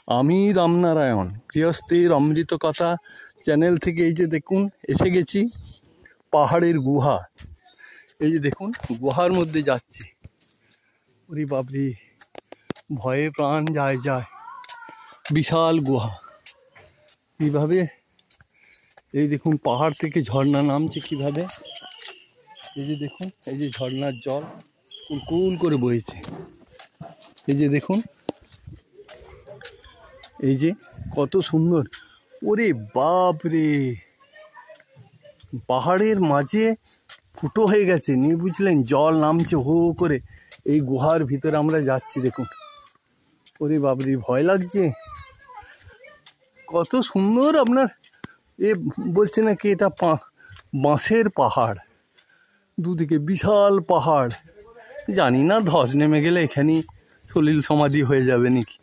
আমি রামনারায়ণ গৃহস্থের অমৃত কথা চ্যানেল থেকে এই যে দেখুন এসে গেছি পাহাড়ের গুহা। এই যে দেখুন গুহার মধ্যে যাচ্ছি। ওরে বাবরি, ভয়ে প্রাণ যায় যায়। বিশাল গুহা। এইভাবে এই দেখুন পাহাড় থেকে ঝর্ণা নামছে কিভাবে। এই যে দেখুন, এই যে ঝর্ণার জল কুলকুল করে বইছে। এই যে দেখুন, এই যে কত সুন্দর। ওরে বাপ রে, পাহাড়ের মাঝে ফুটো হয়ে গেছে, নিয়ে বুঝলেন জল নামছে হো করে। এই গুহার ভিতরে আমরা যাচ্ছি দেখুন। ওরে বাবরে, ভয় লাগছে। কত সুন্দর। আপনার এ বলছে নাকি এটা বাঁশের পাহাড়, দুদিকে বিশাল পাহাড়। জানি না ধস নেমে গেলে এখানেই সলিল সমাধি হয়ে যাবে নাকি।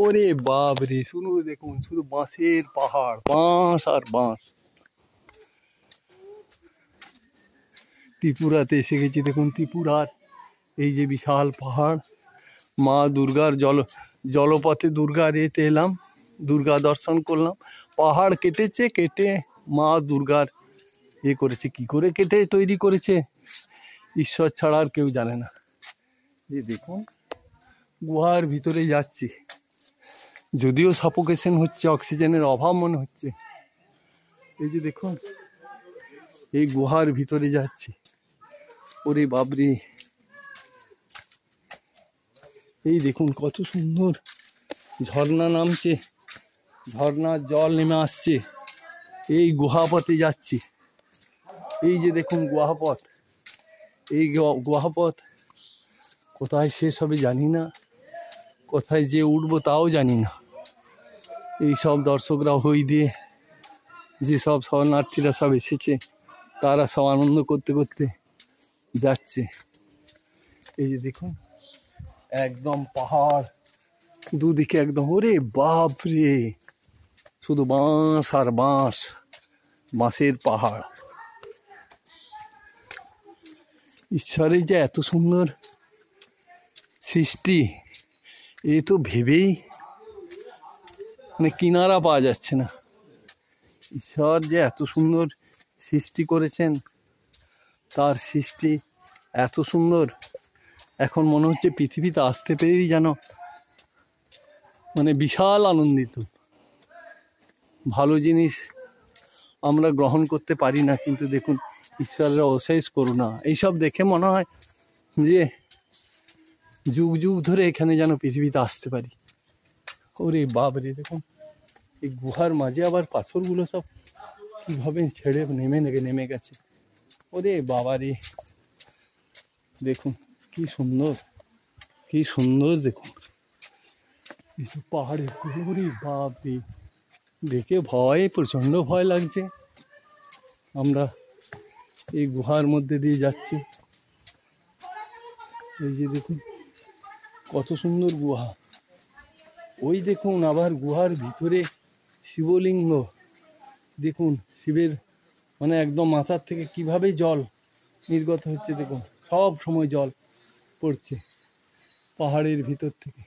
ওরে বাবরে, শুধু দেখুন, শুধু বাঁশের পাহাড়, বাঁশ আর বাঁশ। ত্রিপুরাতে এসে গেছি দেখুন, ত্রিপুরার এই যে বিশাল পাহাড়। মা দুর্গার জলপথে দুর্গার এতে এলাম, দুর্গা দর্শন করলাম। পাহাড় কেটেছে, কেটে মা দুর্গার করেছে। কি করে কেটে তৈরি করেছে ঈশ্বর ছাড়া আর কেউ জানে না। এই দেখুন গুহার ভিতরে যাচ্ছি, যদিও সাফোকেশন হচ্ছে, অক্সিজেনের অভাব মনে হচ্ছে। এই যে দেখুন এই গুহার ভিতরে যাচ্ছি। ওরে বাবরি, এই দেখুন কত সুন্দর ঝর্ণা নামছে, ঝর্ণার জল নেমে আসছে। এই গুহাপথে যাচ্ছি। এই যে দেখুন গুহাপথ। এই গুহাপথ কোথায় শেষ হবে জানি না, কোথায় যে উঠবো তাও জানি না। এই সব দর্শকরা হই দিয়ে যেসব শরণার্থীরা সব এসেছে, তারা সব আনন্দ করতে করতে যাচ্ছে। এই যে দেখুন একদম পাহাড় দুদিকে একদম। ওরে বাপ রে, শুধু বাঁশ আর বাঁশ, বাঁশের পাহাড়। ঈশ্বরের যে এত সুন্দর সৃষ্টি, এ তো ভেবেই মানে কিনারা পাওয়া যাচ্ছে না। ঈশ্বর যে এত সুন্দর সৃষ্টি করেছেন, তার সৃষ্টি এত সুন্দর। এখন মনে হচ্ছে পৃথিবীতে আসতে পেরেই যেন মানে বিশাল আনন্দিত। ভালো জিনিস আমরা গ্রহণ করতে পারি না, কিন্তু দেখুন ঈশ্বরের অশেষ করুণা। এইসব দেখে মনে হয় যে যুগ যুগ ধরে এখানে যেন পৃথিবীতে আসতে পারি। ওরে বাবরে, দেখুন এই গুহার মাঝে আবার পাথরগুলো সব কীভাবে ছেড়ে নেমে গেছে। ওরে বাবারে, দেখুন কি সুন্দর, কি সুন্দর। দেখুন এইসব পাহাড়ের গুলো, ওরে বাপরে, দেখে প্রচণ্ড ভয় লাগছে। আমরা এই গুহার মধ্যে দিয়ে যাচ্ছি। এই যে দেখুন কত সুন্দর গুহা। ওই দেখুন আবার গুহার ভিতরে শিবলিঙ্গ। দেখুন শিবের মানে একদম মাথার থেকে কিভাবে জল নির্গত হচ্ছে। দেখুন সব সময় জল পড়ছে পাহাড়ের ভিতর থেকে।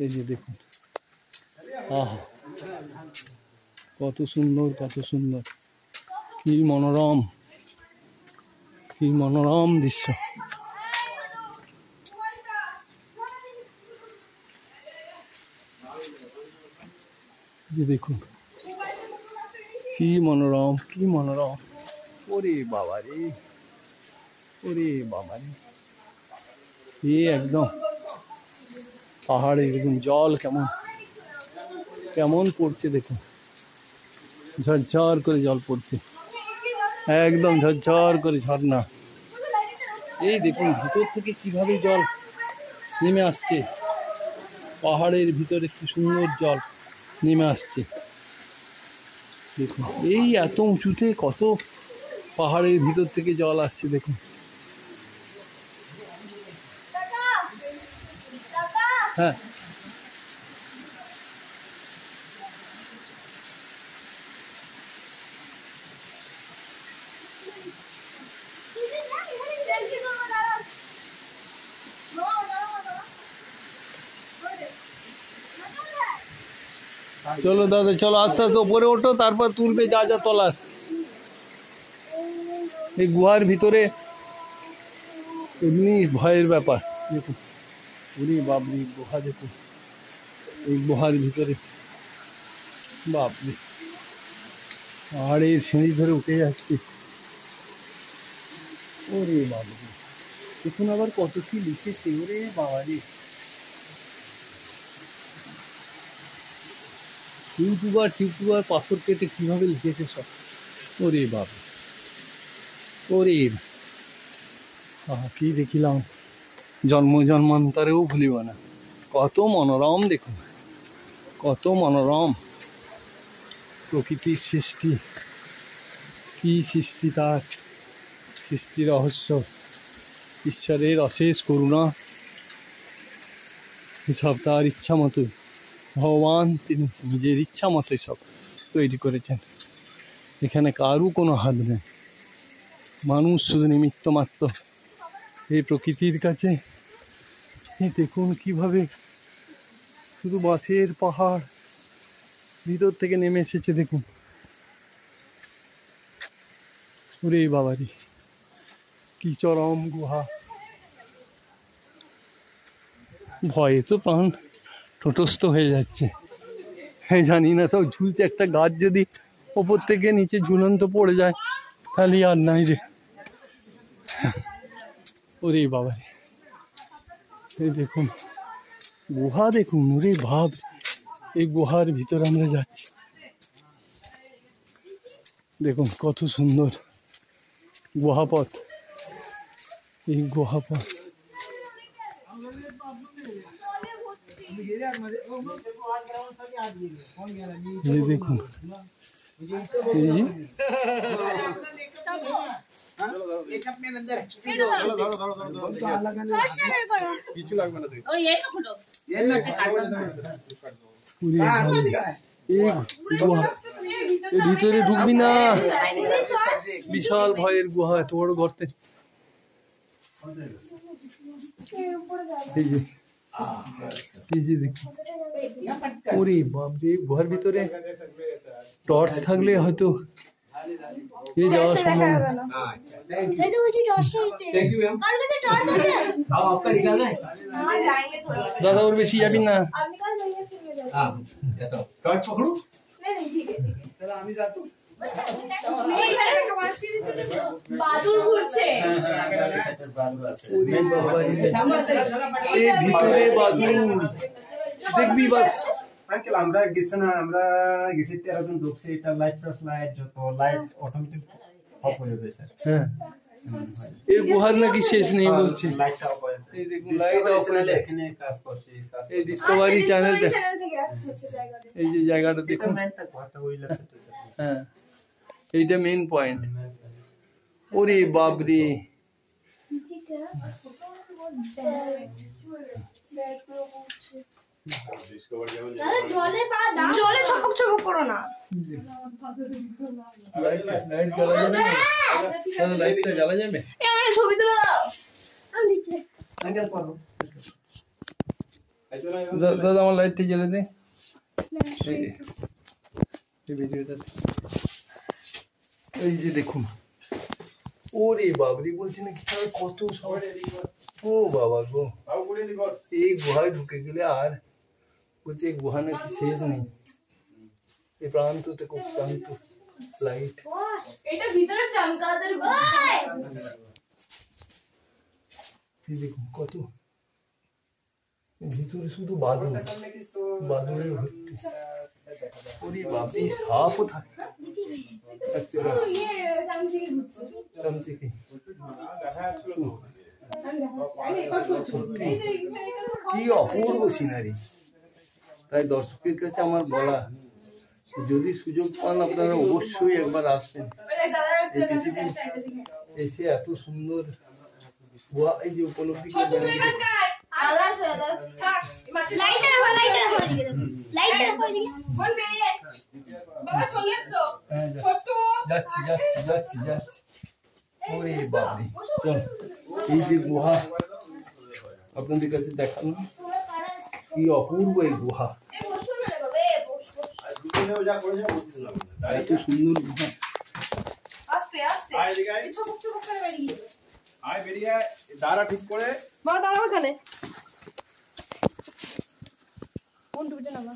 এই যে দেখুন, আহা কত সুন্দর, কত সুন্দর, কি মনোরম, কি মনোরম দৃশ্য। যে দেখুন কি মনোরম, কি মনোরম। ওরে বাবা রে, ওরে বাবা রে, একদম পাহাড়ে দেখুন জল কেমন কেমন পড়ছে। দেখুন ঝরঝর করে জল পড়ছে, একদম ঝরঝর করে ঝর্ণা। এই দেখুন ভিতর থেকে কিভাবে জল নেমে আসছে, পাহাড়ের ভিতরে কি সুন্দর জল নেমে আসছে। দেখুন এই এত উঁচুতে কত পাহাড়ের ভিতর থেকে জল আসছে। দেখুন হ্যাঁ, চলো দাদা, চলো আস্তে আস্তে ওপরে ওঠো, তারপর তুলবে যা যা তোলার। এই গুহার ভিতরে এমনি ভয়ের ব্যাপার। দেখুন ওরে বাবরি, গুহা দেখুন, এই গুহার ভিতরে বাবরি, আর এই সিঁড়ি ধরে উঠে যাচ্ছে। ওরে বাবরি, দেখুন আবার কত কি লিখেছে, ওরে বাবারি। টিউবার পাথর কেটে কিভাবে লিখেছে সব, ওরে বাবা, ওরে কি দেখিলাম, জন্মান্তরেও ভুলিব না। কত মনোরম, দেখুন কত মনোরম প্রকৃতির সৃষ্টি, কি সৃষ্টি, তার সৃষ্টি রহস্য, ঈশ্বরের অশেষ করুণা, সব তার ইচ্ছা মতো, ভগবান তিনি নিজের ইচ্ছা মতোই সব তৈরি করেছেন। এখানে কারও কোনো হাত নেই, মানুষ শুধু নিমিত্ত মাত্র এই প্রকৃতির কাছে। দেখুন কিভাবে শুধু বাঁশের পাহাড় ভিতর থেকে নেমে এসেছে, দেখুন ওরে বাবারি, কি চরম গুহা। ভয়ে তো প্রাণ টোটস্থ হয়ে যাচ্ছে। হ্যাঁ জানি না, সব ঝুলছে, একটা গাছ যদি ওপর থেকে নিচে ঝুলন্ত পড়ে যায় তাহলে আর নাই রে। ওরে বাবা, এই দেখুন গুহা, দেখুন ওরে ভাব, এই গুহার ভিতরে আমরা যাচ্ছি, দেখুন কত সুন্দর গুহাপথ, এই গুহাপথ। এই দেখুন, এই যে ভিতরে ঢুকবি না, বিশাল ভয়ের গুহা, এত বড় গর্তে। এই যে দেখুন, ওরে বাপরে, গুহার ভিতরে টর্চ থাকলে হয়তো এই যাওয়া সম্ভব। দাদা ওর বেশি যাবি না। দেখবি আঙ্কেল আমরা গেছি না, আমরা গেছি 13 জন ঢুকছি, এটা লাইট ফ্লাশ লাইট যত লাইট অটোমেটিক অফ হয়ে যায় স্যার। হ্যাঁ এই গুহার নাকি শেষ নেই বলছি, লাইটটা অফ হয়ে যায়। এই দেখুন লাইট অফ হয়ে যায়। এখানে কাজ করছি, এই ডিসকভারি চ্যানেলটা, এই যে জায়গাটা দেখুন, হ্যাঁ এইটা মেইন পয়েন্ট। ওরে বাবরে, জলে ছপক ছপক করো না, লাইট জ্বালা যাবে, লাইটটা জ্বালা যাবে। ছবি তো দাদা আমার লাইটটা জ্বালে দে, এই ভিডিওটা। এই যে দেখুন, ওরে বাবরি বলছি নাকি, কত শহরে, ও বাবা গো, এই গুহায় ঢুকে গেলে আর বলছে এই গুহা নাকি শেষ নেই, এই প্রান্ত থেকে প্রান্ত লাইট। এটা ভিতরে চমকাদের দেখুন কত ভিতরে শুধু বাদুড়, বাদুড়ের ভর্তি। ওরে বাপরে, সাপও থাকে, চামচিকি। কি অপূর্ব সিনারি। তাই দর্শকের কাছে আমার বলা, যদি সুযোগ পান আপনারা অবশ্যই একবার আসবেন এই পৃথিবী, এসে এত সুন্দর গুহা এই যে উপলব্ধি করবেন। যাচ্ছি যাচ্ছি যাচ্ছি যাচ্ছি। ওরে বাপরে, চল এই যে গুহা আপনাদের কাছে দেখানো, কি অপূর্ব এই গুহা। এত সুন্দর ঘাস। আস্তে আস্তে আয় এদিকে আয়। এই ছপক ছপক করে বেরিয়ে যাবে। আয় বেরিয়ে আয়, দাঁড়া ঠিক করে। মা দাঁড়াও এখানে। কোন টুপিটা নামা?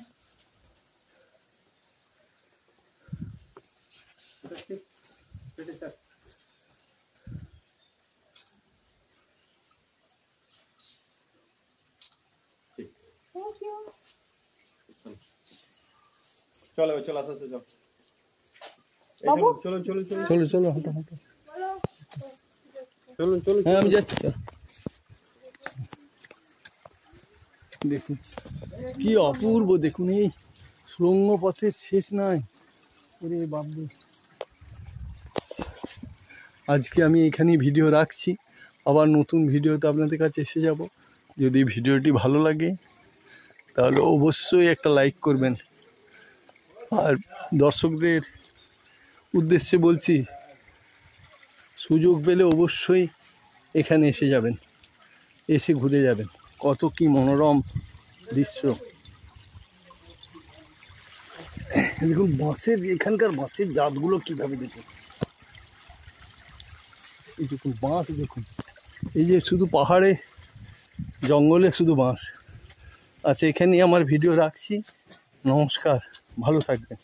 পেটে স্যার থ্যাংক ইউ। চলো চলো আস্তে আস্তে চল। বাবু? চলো চলো চলো চলো চলো হাঁটো হাঁটো। চলো চলো। হ্যাঁ আমি যাচ্ছি, চল। দেখুন কি অপূর্ব, দেখুন এই সুড়ঙ্গ পথের শেষ নাই। ওরে বাবু, আজকে আমি এখানেই ভিডিও রাখছি, আবার নতুন ভিডিওতে আপনাদের কাছে এসে যাব। যদি ভিডিওটি ভালো লাগে তাহলে অবশ্যই একটা লাইক করবেন, আর দর্শকদের উদ্দেশ্যে বলছি সুযোগ পেলে অবশ্যই এখানে এসে যাবেন, এসে ঘুরে যাবেন। কত কি মনোরম দৃশ্য। দেখুন বাঁশের, এখানকার বাঁশের জাতগুলো কীভাবে দেখুন। এই দেখুন বাঁশ, দেখুন এই যে শুধু পাহাড়ে জঙ্গলে শুধু বাঁশ। আচ্ছা এখানেই আমার ভিডিও রাখছি। নমস্কার, ভালো থাকবেন।